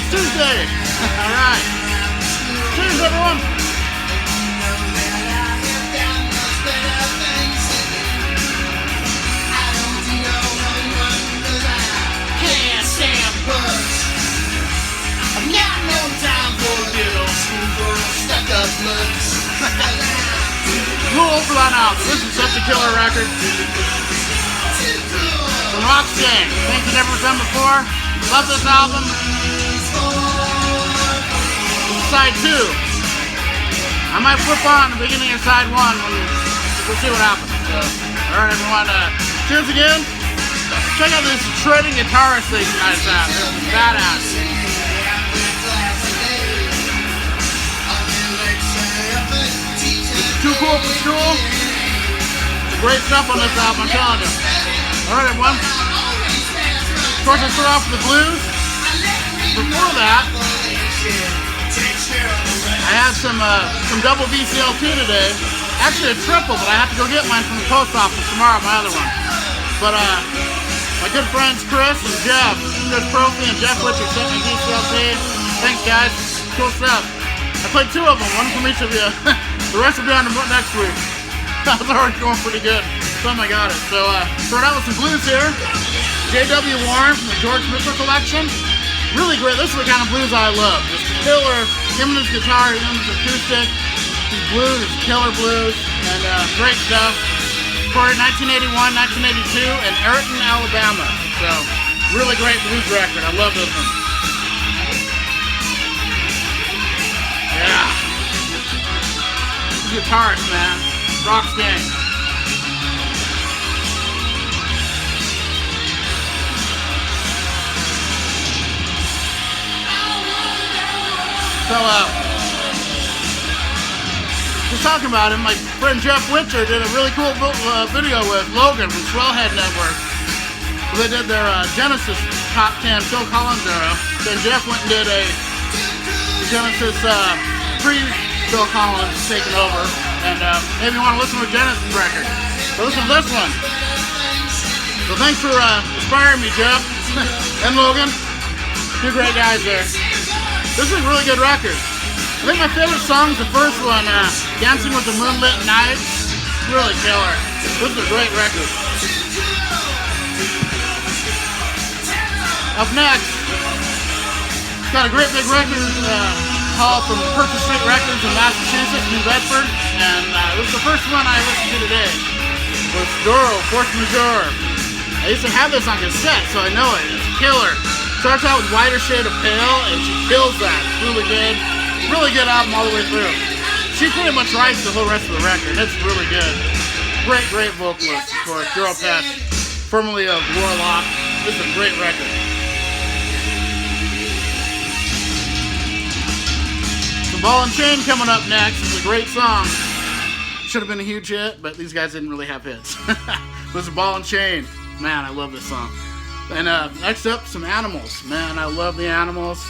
Tuesday. Alright. Cheers, everyone. Can't stand bugs. I've got no time for little schoolgirl stuck-up looks. Who old for that album? This is such a killer record. From Roxanne. Things you've never done before. Love this album. Side 2. I might flip on the beginning of side 1 when we'll see what happens. So, alright everyone, cheers again. Check out this shredding guitarist thing you guys have. This is badass. It's too cool for school. Great stuff on this album, I'm telling you. Alright everyone. Of course I start off with the blues. Before that, I had some double VCLT today. Actually a triple, but I have to go get mine from the post office tomorrow, my other one. But my good friends Chris and Jeff, Chris Profi and Jeff Witcher sent me VCLT. Thanks guys, cool stuff. I played 2 of them, one from each of you. The rest will be on the next week. That was already going pretty good. Something I got it. So start out with some blues here. J.W. Warren from the George Mitchell collection. Really great. This is the kind of blues I love. Just killer. Him and his guitar, him and his acoustic. His blues, his killer blues. And great stuff. Recorded 1981, 1982 in Ayrton, Alabama. So, really great blues record. I love this one. Yeah. This guitarist, man. Rocks gang. So, just talking about him, my friend Jeff Witcher did a really cool video with Logan from Swellhead Network. They did their Genesis Top 10 Phil Collins era. Then Jeff went and did a Genesis pre-Phil Collins taking over. And maybe you want to listen to a Genesis record. So listen to this one. So thanks for inspiring me, Jeff and Logan. 2 great guys there. This is a really good record. I think my favorite song is the first one, Dancing with the Moonlit Nights. Really killer. This is a great record. Up next, it's got a great big record haul from Purchase Street Records in Massachusetts, New Bedford. And this is the first one I listened to today. It was Doro, Force Majeure. I used to have this on cassette, so I know it. It's killer. Starts out with Whiter Shade of Pale, and she kills that. It's really good. Really good album all the way through. She pretty much writes the whole rest of the record. It's really good. Great, great vocalist, of course. Girl Pesh, formerly of Warlock. This is a great record. So Ball and Chain coming up next. It's a great song. Should have been a huge hit, but these guys didn't really have hits. This is Ball and Chain. Man, I love this song. And next up, some Animals. Man, I love the Animals.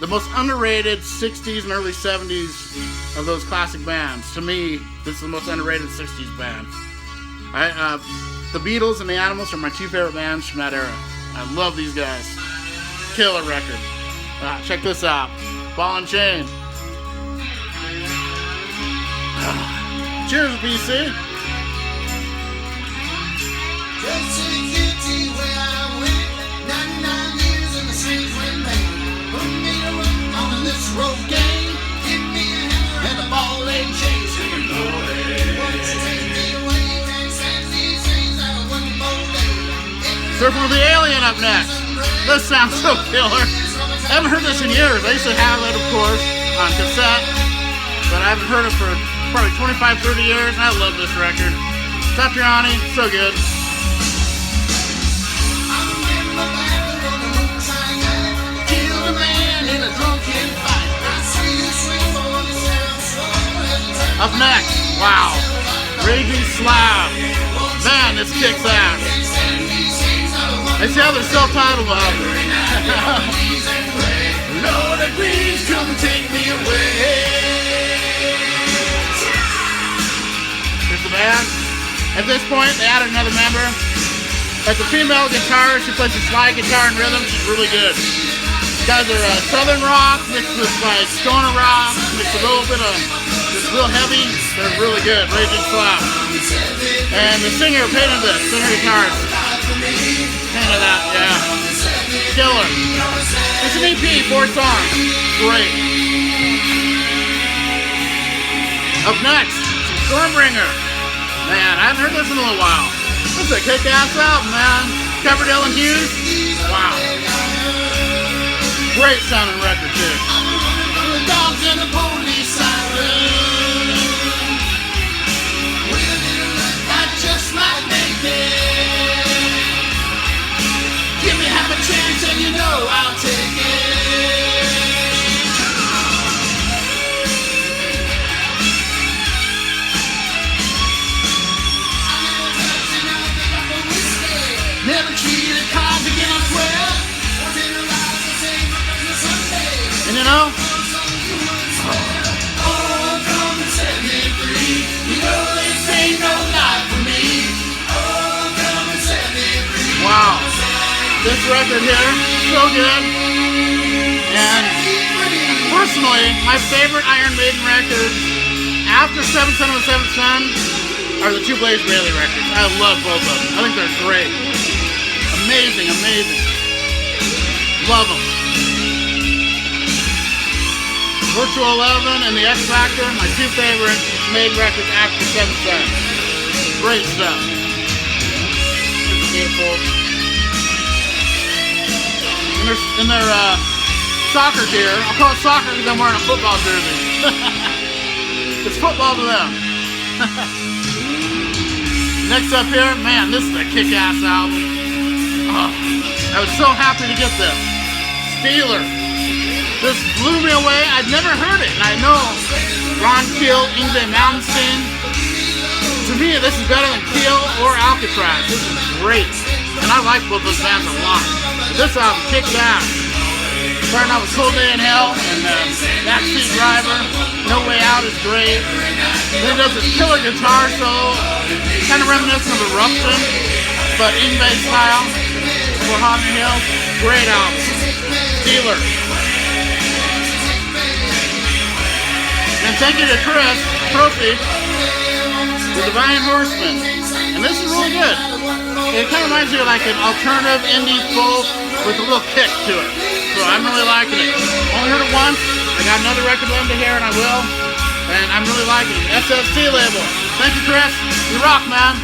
The most underrated 60s and early 70s of those classic bands. To me, this is the most underrated 60s band. The Beatles and the Animals are my 2 favorite bands from that era. I love these guys. Killer record. Check this out. Ball and Chain. Cheers, BC. Road game, give me a hammer and a ball and chain, singing glory. Surfing with the Alien up next. This sounds so killer. I haven't heard this in years. I used to have it, of course, on cassette, but I haven't heard it for probably 25, 30 years, and I love this record. Satriani, so good. Killed a man in a drunken fight. Up next, wow, Raging Slab. Man, this kicks ass. I see how they're self-titled album. Lord agrees, come take me away. Here's the band. At this point, they added another member. As a female guitarist, she plays the slide guitar and rhythm. She's really good. Guys are southern rock mixed with like stoner rock, mixed a little bit of just real heavy. They're really good, raging slap. And the singer painted this, singer guitarist. Painted that, yeah. Killer. It's an EP, 4 songs. Great. Up next, Stormbringer. Man, I haven't heard this in a little while. This is a kick-ass album, man. Coverdale and Hughes. Wow. Great sounding record, too. The dogs and the police siren. I just might make it. Give me half a chance and you know I'll take it. Never cheated cards again, I swear. And you know, Oh, come and set me free. You know this ain't no life for me. Oh, come and set me free. wow. This record here, so good. And personally, my favorite Iron Maiden records after 7th Son of the 7th Son are the 2 Blaze Bayley records. I love both of them. I think they're great. Amazing, amazing. Love them. Virtual 11 and the X Factor, my 2 favorite Maiden records after 7th Son. Great stuff. Beautiful. In their soccer gear, I'll call it soccer because I'm wearing a football jersey. It's football to them. Next up here, man, this is a kick-ass album. Oh, I was so happy to get this. Steeler. This blew me away. I'd never heard it. And I know Ron Keel, Ingve Malmsteen. To me, this is better than Keel or Alcatraz. This is great. And I like both those bands a lot. But this album kicks ass. Starting out with Cold Day in Hell and Backseat Driver. No Way Out is great. Then he does this killer guitar solo. Kind of reminiscent of Eruption, but Ingve style. For Haunted Hill. Great album. Steeler. And thank you to Chris Trophy, The Divine Horseman. And this is really good. It kind of reminds me of like an alternative indie folk with a little kick to it. So I'm really liking it. Only heard it once. I got another record of them to hear and I will. And I'm really liking it. SST label. Thank you, Chris. You rock, man.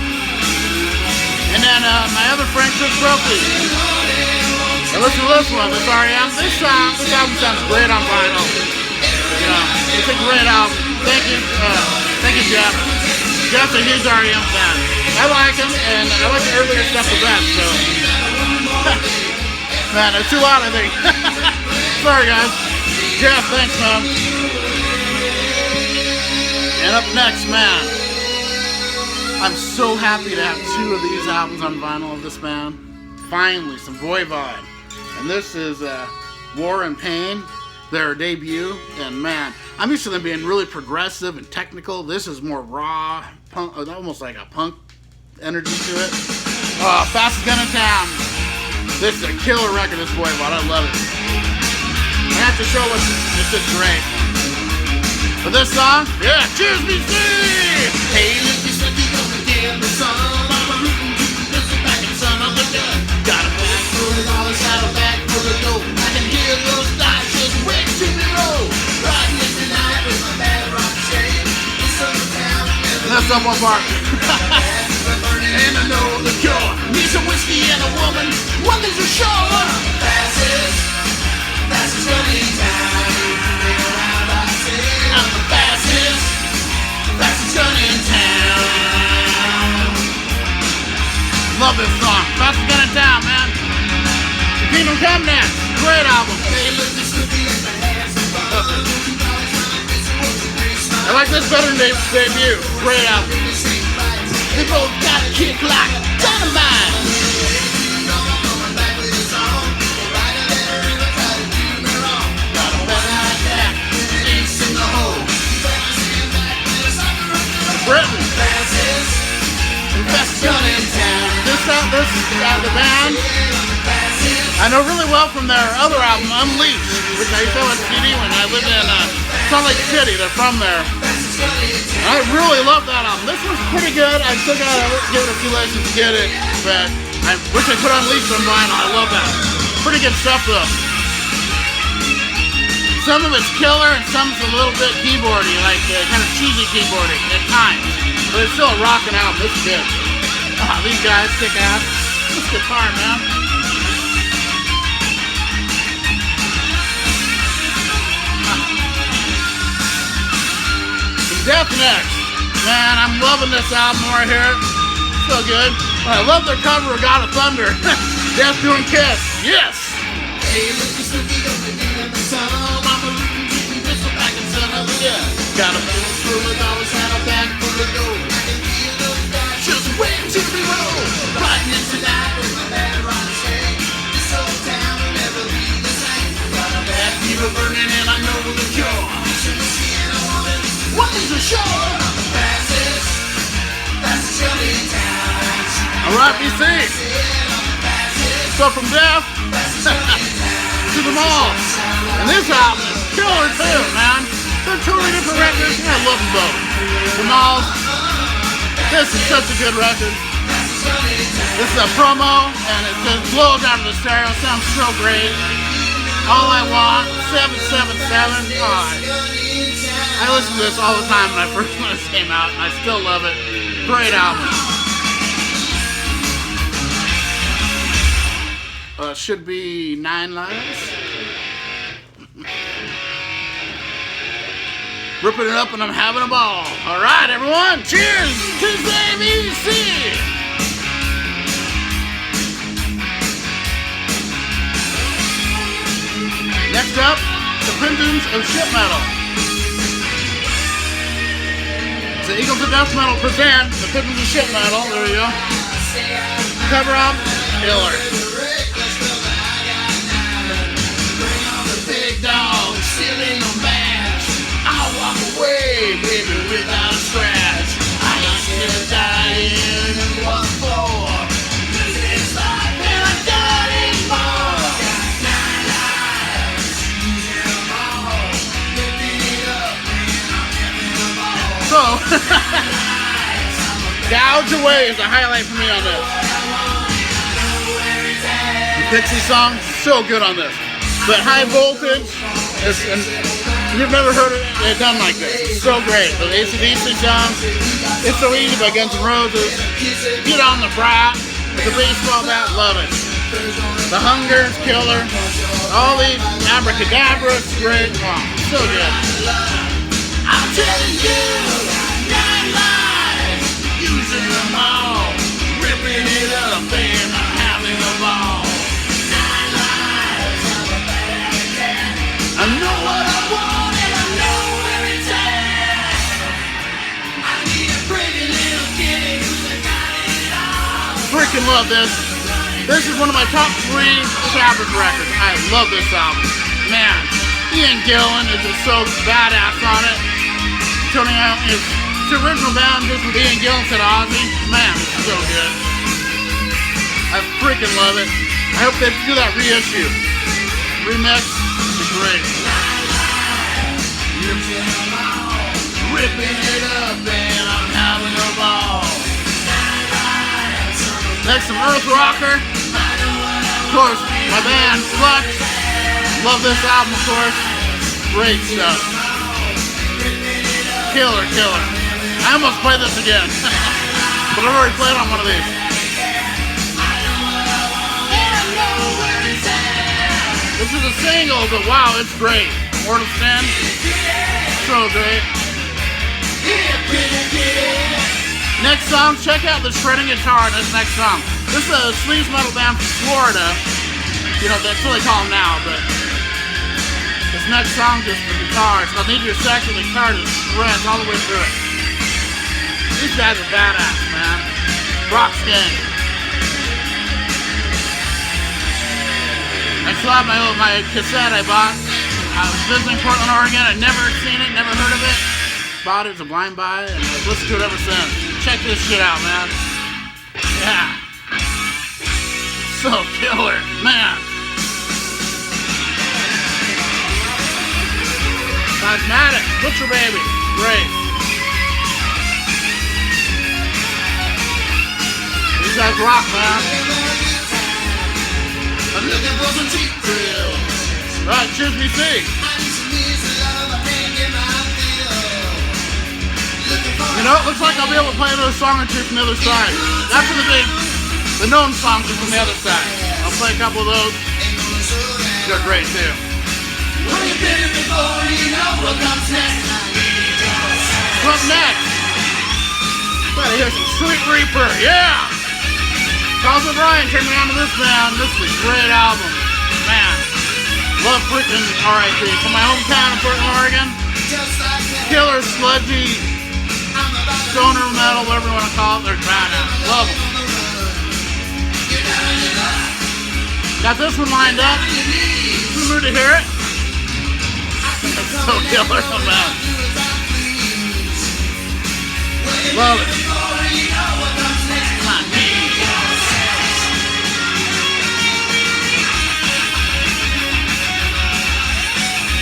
And then my other friend, Chris Trophy. And listen to this one. This REM. This album sounds great on vinyl. You know, it's a great album. Thank you, Jeff. Jeff's a huge REM fan. I like him, and I like the earlier stuff the best, so. Man, it's too loud, I think. Sorry, guys. Jeff, thanks, man. And up next, man. I'm so happy to have 2 of these albums on vinyl of this band. Finally, some Voivod. And this is War and Pain, their debut, and man, I'm used to them being really progressive and technical. This is more raw, punk, almost like a punk energy to it. Fastest Gun in Town. This is a killer record, this Voivod. I love it. I have to show what's it's just great. But this song, yeah, Cheers BC! Hey, if you said you're gonna give me some, I'm rooting to this back in son of a gun. Got a bag full of dollars, saddle back full of dough. I can hear those dice just wait to me roll. Riding in the night with my bad rock chain. And that's up one part. And I know the cure. Need some whiskey and a woman. One thing's for sure. Fastest gun in town. I'm the fastest gun in town. Love this song. Fastest Gun in Town, man. The Kingdom Come Next. Great album. I like this better than Dave's debut. Great album. They both got a kick like dynamite. Britain. Fastest gun in town. The band I know really well from their other album, Unleashed, which I used to have a CD when I lived in Salt Lake City. They're from there. I really love that album. This one's pretty good. I still gotta give it a few lessons to get it, but I wish I could Unleashed on vinyl. I love that. Pretty good stuff though. Some of it's killer and some is a little bit keyboardy, like kind of cheesy keyboarding at times. But it's still a rockin' album. This is good. These guys kick ass. This guitar, man. Death next. Man, I'm loving this album right here. So good. I love their cover of God of Thunder. Death doing Kiss. Yes! Hey, look, you still be up in the sun. Mama looking to you, this back in son of a gun. Got a full full of dollars, had a bag full of gold. I can feel those guys just waiting to be rolled. Riding in tonight with my bad riding straight. This old town will never be the same. Got a bad fever burning and I know the cure. What is the show? Alright, BC. So from Death to the Mall. And this album is killer too, man. They're totally different records. I love them both. The Mall. This is such a good record. This is a promo, and it just blows out of the stereo. Sounds so great. All I Want, 777. I listened to this all the time when this came out, and I still love it. Great album. Should be 9 Lives. Ripping it up, and I'm having a ball. All right, everyone. Cheers to ABC. Next up, the Prince's of Shit Metal. The Eagles of Death Metal present the Prince's of Shit Metal. There you go. Cover up, killer. Bring on the big dog, still in the match. I'll walk away, baby, without a scratch. I ain't gonna die in what for? 'Cause it's like when I got it more. So, Gouge Away is a highlight for me on this. The Tipsy song, so good on this. But High Voltage, and you've never heard it done like this. It's so great. The AC/DC song, It's So Easy by Guns N' Roses, Get On the Brat, the baseball bat, love it. The Hunger, killer. All these Abracadabra, great. Oh, so good. I'm telling you, 9 lives, using them all, ripping it up and I'm having a ball. 9 lives, I'm a bad cat. I know what I want and I know where it's at. I need a pretty little kitty who's got it all. Freaking love this. This is one of my top 3 Sabbath records. I love this album. Man, Ian Gillan is just so badass on it. Tony Allen is the original band just with Ian Gillan instead of Ozzy. Man, it's so good. I freaking love it. I hope they do that reissue. Remix is great. Ripping it up and I'm having a ball. Next, some Earth Rocker. Of course, my band, Flux. Love this album, of course. Great stuff. Killer, killer. I almost played this again. But I've already played on one of these. This is a single, but wow, it's great. Mortal Sin. So great. Next song, check out the shredding guitar in this next song. This is a sleaze metal band from Florida. You know, that's what they call them now, but this next song, just the guitar. It's called Need Your Sex, and the guitar just shreds all the way through it. These guys are badass, man. Rock skin. I still have my cassette I bought. I was visiting Portland, Oregon. I'd never seen it, never heard of it. Bought it as a blind buy, and I've listened to it ever since. Check this shit out, man. Yeah. So killer, man. Cosmetic, Butcher Baby, great. These guys rock, man. I'm looking for some cheap thrills. Right, cheers, BC. I need some easy love, I can't get my fill. Looking for You know, it looks like I'll be able to play another song or two from the other side. After the known songs are from the other side. I'll play a couple of those. They're great too. when you've been here before, you know what comes next. What's next? Better hear some Sweet Reaper, yeah! Charles O'Brien turned me on to this band. This is a great album. Man, love freaking R.I.P. From my hometown in Portland, Oregon. Killer, sludgy, stoner metal, whatever you want to call it. They're badass. Love them. Got this one lined up. In the mood to hear it? It's so killer, man. Love it. Come on.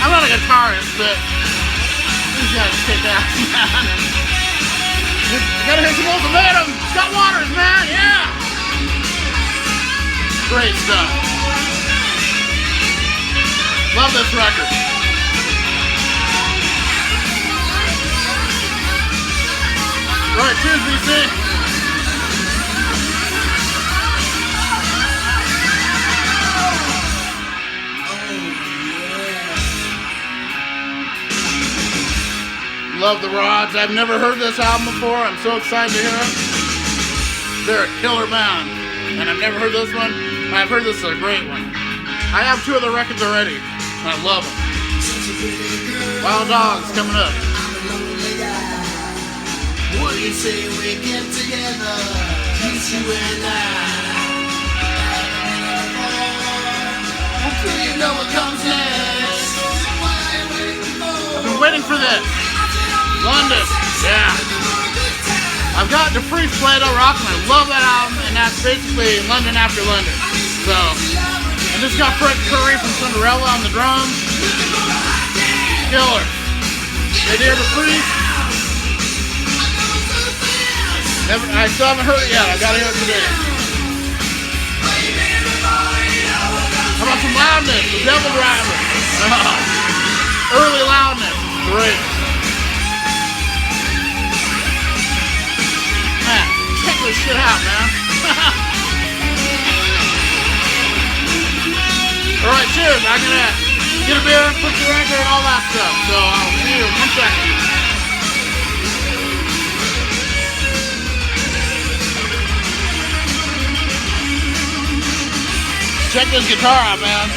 I'm not a guitarist, but these guys kick ass, man. You gotta hear some ultimatum. Scott Waters, man, yeah. Great stuff. Love this record. Right, cheers, BC. Love the Rods. I've never heard this album before. I'm so excited to hear it. They're a killer band. And I've never heard this one. I've heard this is a great one. I have 2 of the records already. And I love them. Wild Dogs coming up. What do you say we get together, just you and I? Do you know what comes next? I've been waiting for this. London, yeah. I've got the Freeze Play-Doh Rock, and I love that album, and that's basically London after London. So, I just got Fred Curry from Cinderella on the drums. Killer. They did the Freeze. I still haven't heard it yet. I gotta hear it today. How about some Loudness, the Devil Driver? Early Loudness, great. Man, check this shit out, man. Alright, cheers. I'm gonna get a beer, put the record, and all that stuff. So I'll see you in 1 second. Check this guitar out, man.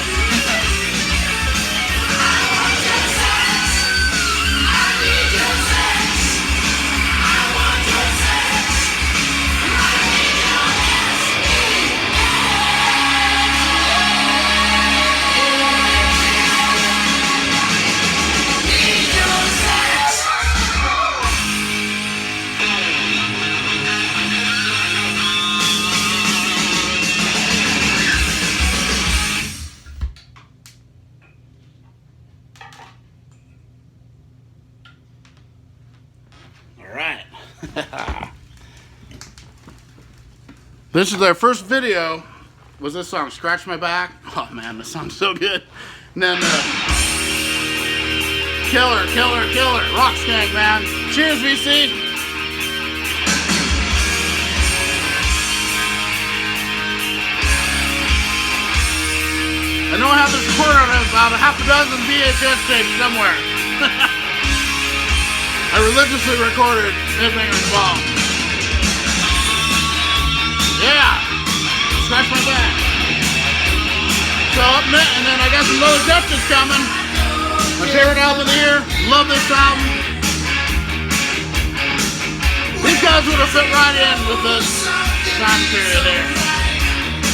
This is their first video. Was this song "Scratch My Back"? Oh man, this song's so good. And then killer, rock skank, man. Cheers, VC. I know I have this recorded on about a half a dozen VHS tapes somewhere. I religiously recorded everything involved. Yeah, scratch my back. So up next, and then I got some Lower Justice coming. My favorite album of the year. Love this album. These guys would have fit right in with this time period there.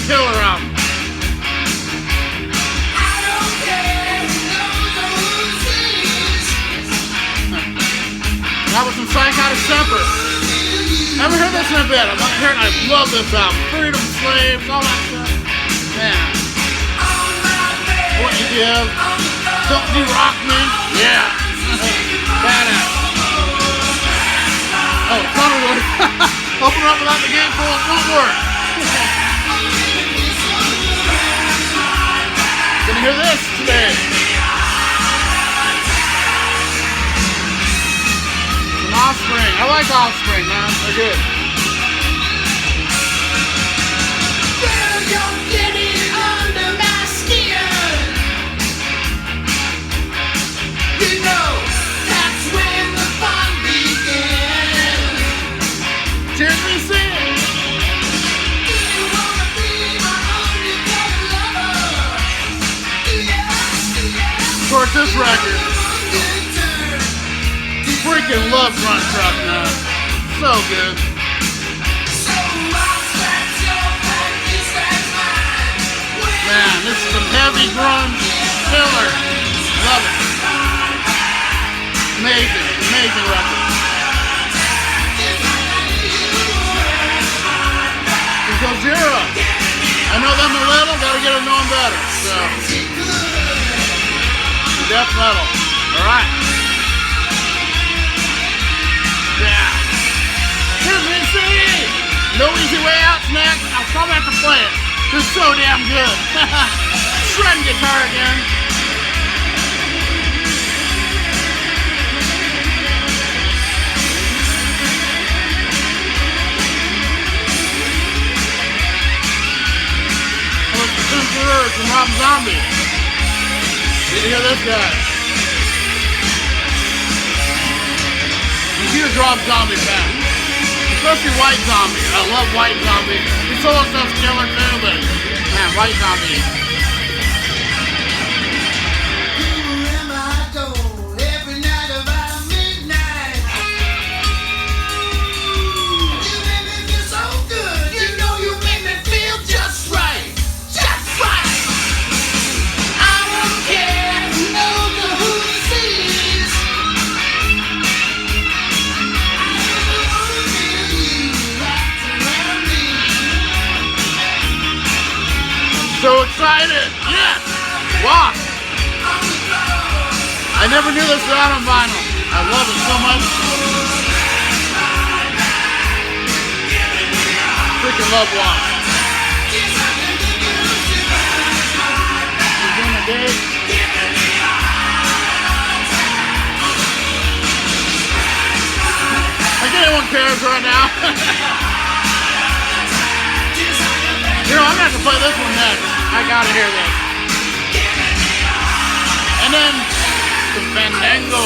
Killer album. That was some Psychotic Semper. Haven't heard this in a bit. I'm not hearing. I love this album. Freedom Slaves, all that stuff. Man. What you give? Don't you rock me? Yeah. Badass. Oh, tunnel work. Open up without the gate full, it won't work. Gonna hear this today. Some Offspring. I like Offspring, man. They're good. Girl, you're getting under my skin. You know, that's when the fun begins. Cheers me sing. Do you wanna be my undercover lover? Yeah. Of course, this record. Freaking love Grunt Truck, man. So good. Man, this is some heavy grunge killer. Love it. Amazing, amazing record. Here goes Zero. I know them a little, gotta get to know them better. So, death metal. Alright. Yeah. Here's me singing. No Easy Way Out's next. I'll come back to play it. It's so damn good. Shredding guitar again. I look for Emperor from Rob Zombie. Did you hear this guy? He's a huge Rob Zombie fan. Especially White Zombie. I love White Zombie. His solo stuff's killer too, but man, White Zombie. Remember I go every night about midnight. You make me feel so good. You know you make me feel just right. Just right. I don't care who knows or who sees. So excited! Yes! Wow! I never knew this was out on vinyl. I love it so much. Freaking love Wasp. He's doing a dig. Like anyone cares right now. You know, I'm gonna have to play this one next. I gotta hear this. And then the Fandango.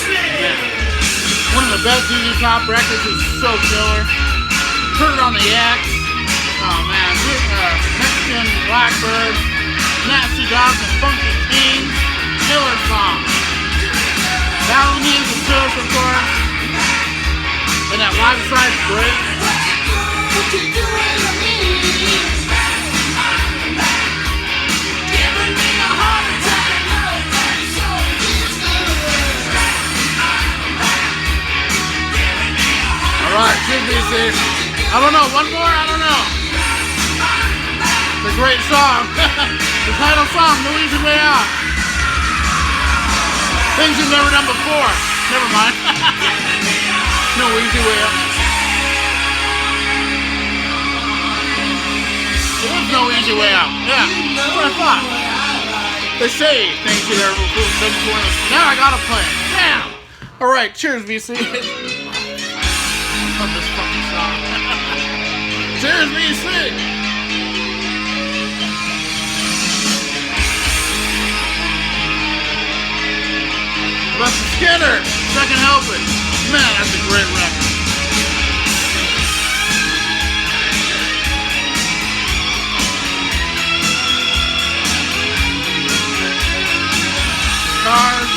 Yeah. One of the best ZZ Top records is so killer. Put It on the X. Oh man, Mexican Blackbird, Nasty Dogs and Funky Fiends. Killer song. Battle Needs and Tush, of course. And that live side's great. What you doing to me? Giving me a heart attack. Alright, should be safe. I don't know, one more? I don't know. It's a great song. The title song, No Easy Way Out. Things you've never done before. Never mind. No Easy Way Out. There's no easy way out. Yeah, that's what I thought. They say things you never done before. Now I gotta play it. Damn! Alright, cheers, VC. Love this fucking song. Cheers, VC! Buster Skinner, Second Helping. Man, that's a great record. Cars.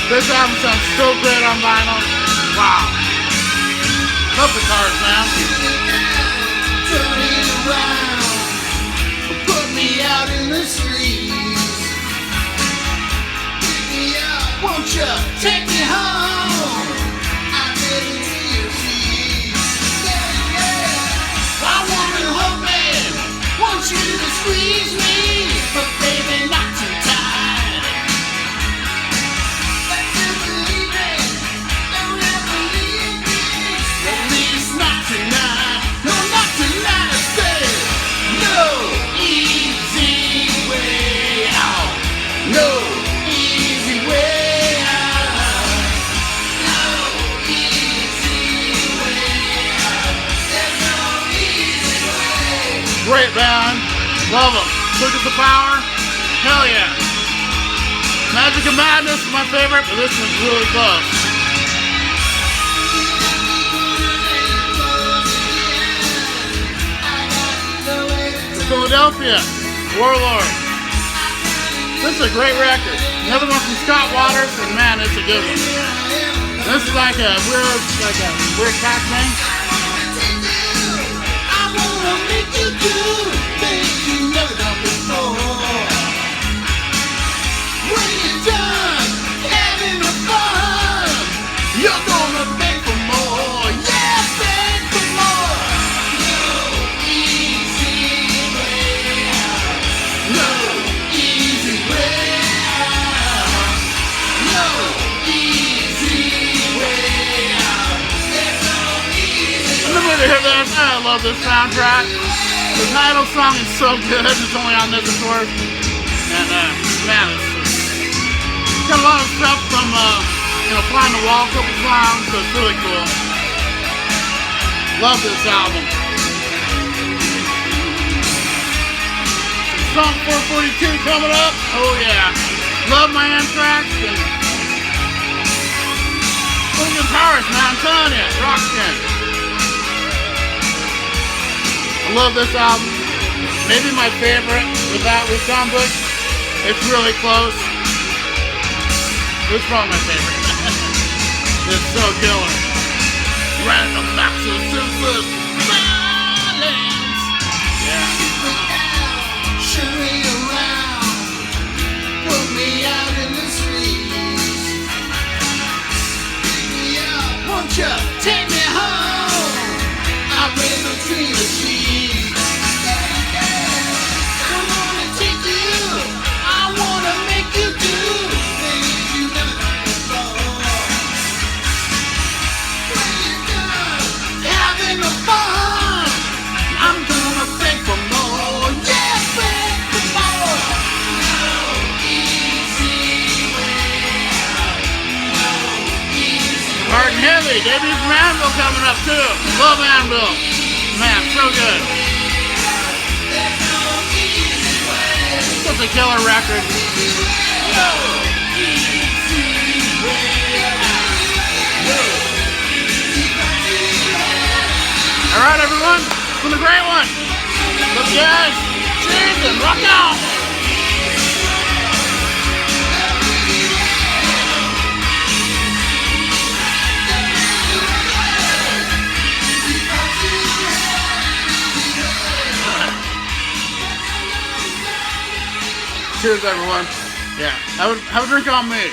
This album sounds so great on vinyl. Wow. Love the Cars, man. Turn it around. Put me out in the streets. Pick me up, won't you? Take me home. I'm ready to your feet. Yeah, yeah. I want to hold me. Great band. Love them. Circus of Power. Hell yeah. Magic and Madness is my favorite, but this one's really close. Philadelphia. Warlord. This is a great record. Another one from Scott Waters, and man, it's a good one. This is like a weird cat thing. I wanna make you do things you never done before. When you're done having a fun, you're gonna beg for more. Yeah, beg for more. No easy way out. No easy way out. No easy way out. There's no easy I'm gonna hear this. I love this soundtrack. The title song is so good. It's only on this, of course. And man, it's got a lot of stuff from Flying the Wall, a couple songs, so it's really cool. Love this album. Song 442 coming up. Oh yeah. Love my Anthrax and Lincoln Powers, man. I'm telling you, Rockskin. I love this album. Maybe my favorite with Tom Bush. It's really close. It's probably my favorite. It's so killer. Random access senseless violence. Yeah. show me around, put me out in the streets. Pick me up, won't you take me home? I've been between the sheets. I wanna take you, I wanna make you do things you never done before. When you're done having a fun, I'm gonna beg for more. Yeah, beg for more. No easy way out. No easy way. Hard and Heavy. Debut from Anvil coming up too. Love Anvil. Man, so good. There's no easy way. Such a killer record. No easy way out. No easy way. All right, everyone. It's been a great one. Love you guys. Cheers and rock on. Cheers, everyone. Yeah, have a drink on me.